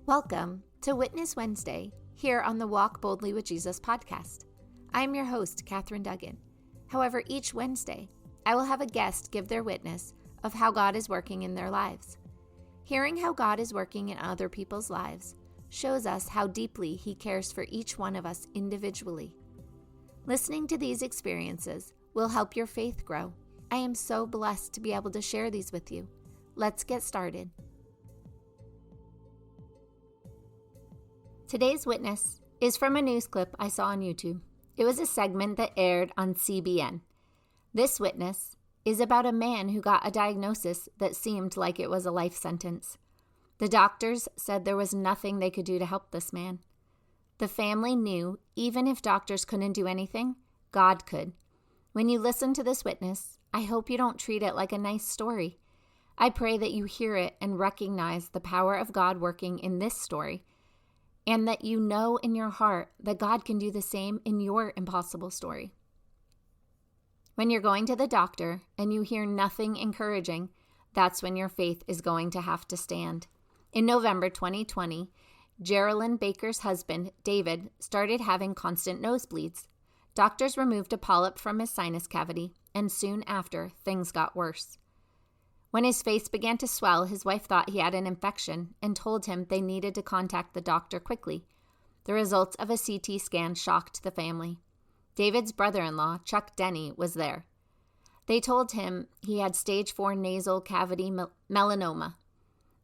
Welcome to Witness Wednesday here on the Walk Boldly with Jesus podcast. I am your host, Katherine Duggan. However, each Wednesday, I will have a guest give their witness of how God is working in their lives. Hearing how God is working in other people's lives shows us how deeply He cares for each one of us individually. Listening to these experiences will help your faith grow. I am so blessed to be able to share these with you. Let's get started. Today's witness is from a news clip I saw on YouTube. It was a segment that aired on CBN. This witness is about a man who got a diagnosis that seemed like it was a life sentence. The doctors said there was nothing they could do to help this man. The family knew even if doctors couldn't do anything, God could. When you listen to this witness, I hope you don't treat it like a nice story. I pray that you hear it and recognize the power of God working in this story, and that you know in your heart that God can do the same in your impossible story. When you're going to the doctor and you hear nothing encouraging, that's when your faith is going to have to stand. In November 2020, Gerilyn Baker's husband, David, started having constant nosebleeds. Doctors removed a polyp from his sinus cavity, and soon after, things got worse. When his face began to swell, his wife thought he had an infection and told him they needed to contact the doctor quickly. The results of a CT scan shocked the family. David's brother-in-law, Chuck Denny, was there. They told him he had stage 4 nasal cavity melanoma.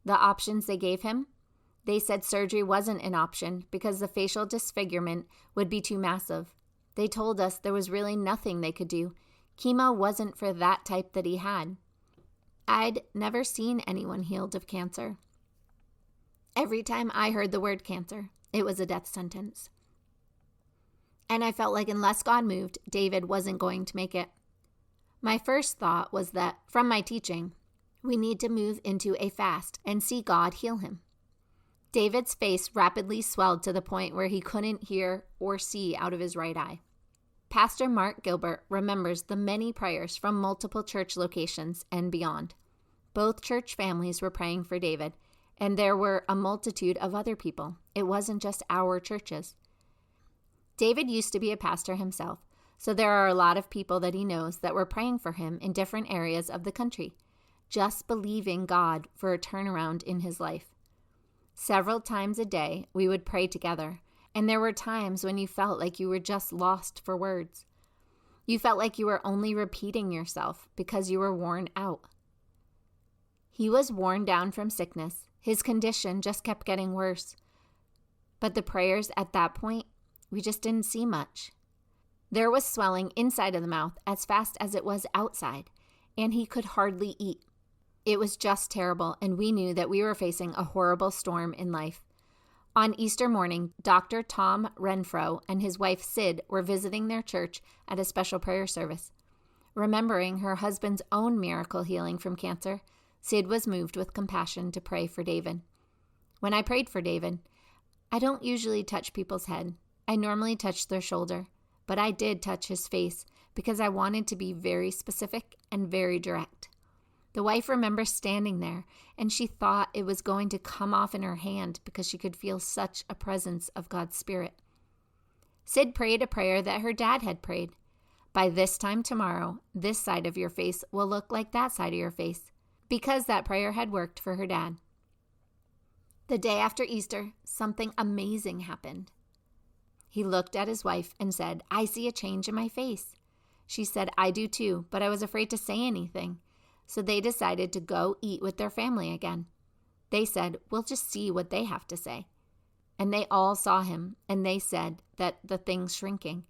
The options they gave him? They said surgery wasn't an option because the facial disfigurement would be too massive. They told us there was really nothing they could do. Chemo wasn't for that type that he had. I'd never seen anyone healed of cancer. Every time I heard the word cancer, it was a death sentence. And I felt like unless God moved, David wasn't going to make it. My first thought was that, from my teaching, we need to move into a fast and see God heal him. David's face rapidly swelled to the point where he couldn't hear or see out of his right eye. Pastor Mark Gilbert remembers the many prayers from multiple church locations and beyond. Both church families were praying for David, and there were a multitude of other people. It wasn't just our churches. David used to be a pastor himself, so there are a lot of people that he knows that were praying for him in different areas of the country, just believing God for a turnaround in his life. Several times a day, we would pray together. And there were times when you felt like you were just lost for words. You felt like you were only repeating yourself because you were worn out. He was worn down from sickness. His condition just kept getting worse. But the prayers at that point, we just didn't see much. There was swelling inside of the mouth as fast as it was outside, and he could hardly eat. It was just terrible, and we knew that we were facing a horrible storm in life. On Easter morning, Dr. Tom Renfro and his wife Sid were visiting their church at a special prayer service. Remembering her husband's own miracle healing from cancer, Sid was moved with compassion to pray for David. When I prayed for David, I don't usually touch people's head. I normally touch their shoulder, but I did touch his face because I wanted to be very specific and very direct. The wife remembers standing there, and she thought it was going to come off in her hand because she could feel such a presence of God's Spirit. Sid prayed a prayer that her dad had prayed. By this time tomorrow, this side of your face will look like that side of your face, because that prayer had worked for her dad. The day after Easter, something amazing happened. He looked at his wife and said, "I see a change in my face." She said, "I do too, but I was afraid to say anything." So they decided to go eat with their family again. They said, "We'll just see what they have to say." And they all saw him, and they said that the thing's shrinking.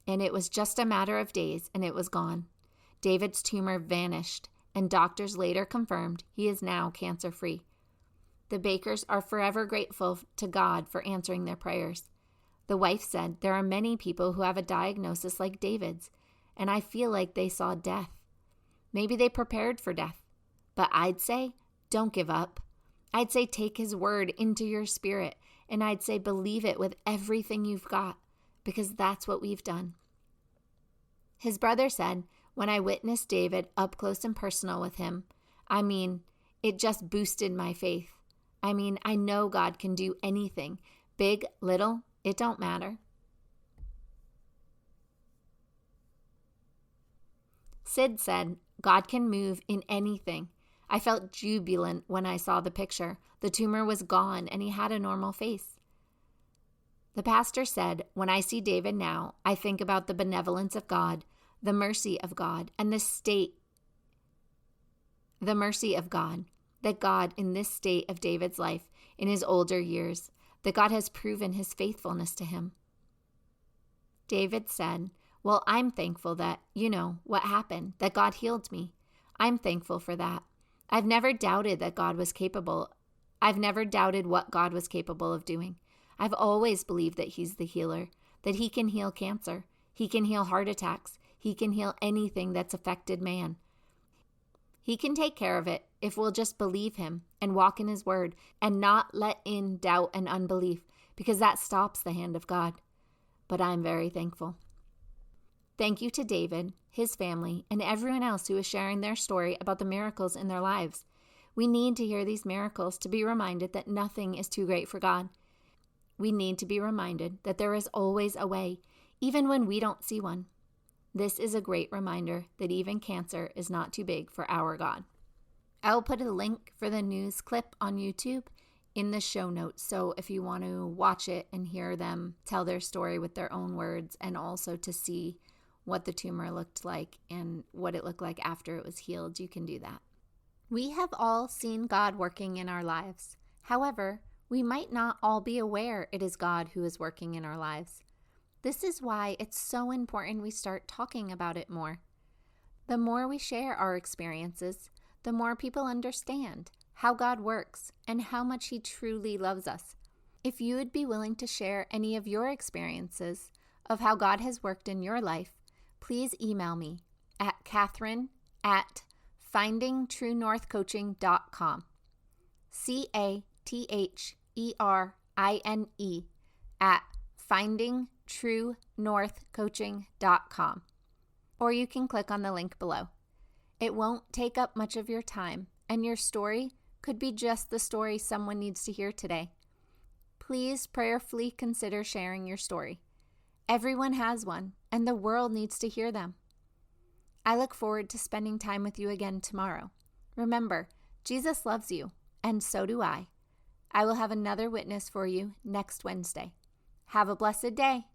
And it was just a matter of days, and it was gone. David's tumor vanished, and doctors later confirmed he is now cancer-free. The Bakers are forever grateful to God for answering their prayers. The wife said, "There are many people who have a diagnosis like David's, and I feel like they saw death. Maybe they prepared for death. But I'd say, don't give up. I'd say take his word into your spirit, and I'd say believe it with everything you've got, because that's what we've done." His brother said, when I witnessed David up close and personal with him, it just boosted my faith. I mean, I know God can do anything. Big, little, it don't matter. Sid said, God can move in anything. I felt jubilant when I saw the picture. The tumor was gone and he had a normal face. The pastor said, when I see David now, I think about the benevolence of God, the mercy of God, and the mercy of God, that God in this state of David's life, in his older years, that God has proven his faithfulness to him. David said, well, I'm thankful that, what happened, that God healed me. I'm thankful for that. I've never doubted that God was capable. I've never doubted what God was capable of doing. I've always believed that he's the healer, that he can heal cancer. He can heal heart attacks. He can heal anything that's affected man. He can take care of it if we'll just believe him and walk in his word and not let in doubt and unbelief, because that stops the hand of God. But I'm very thankful. Thank you to David, his family, and everyone else who is sharing their story about the miracles in their lives. We need to hear these miracles to be reminded that nothing is too great for God. We need to be reminded that there is always a way, even when we don't see one. This is a great reminder that even cancer is not too big for our God. I'll put a link for the news clip on YouTube in the show notes, so if you want to watch it and hear them tell their story with their own words, and also to see what the tumor looked like and what it looked like after it was healed, you can do that. We have all seen God working in our lives. However, we might not all be aware it is God who is working in our lives. This is why it's so important we start talking about it more. The more we share our experiences, the more people understand how God works and how much he truly loves us. If you would be willing to share any of your experiences of how God has worked in your life, please email me at Catherine@findingtruenorthcoaching.com. CATHERINE at findingtruenorthcoaching.com. Or you can click on the link below. It won't take up much of your time, and your story could be just the story someone needs to hear today. Please prayerfully consider sharing your story. Everyone has one, and the world needs to hear them. I look forward to spending time with you again tomorrow. Remember, Jesus loves you, and so do I. I will have another witness for you next Wednesday. Have a blessed day.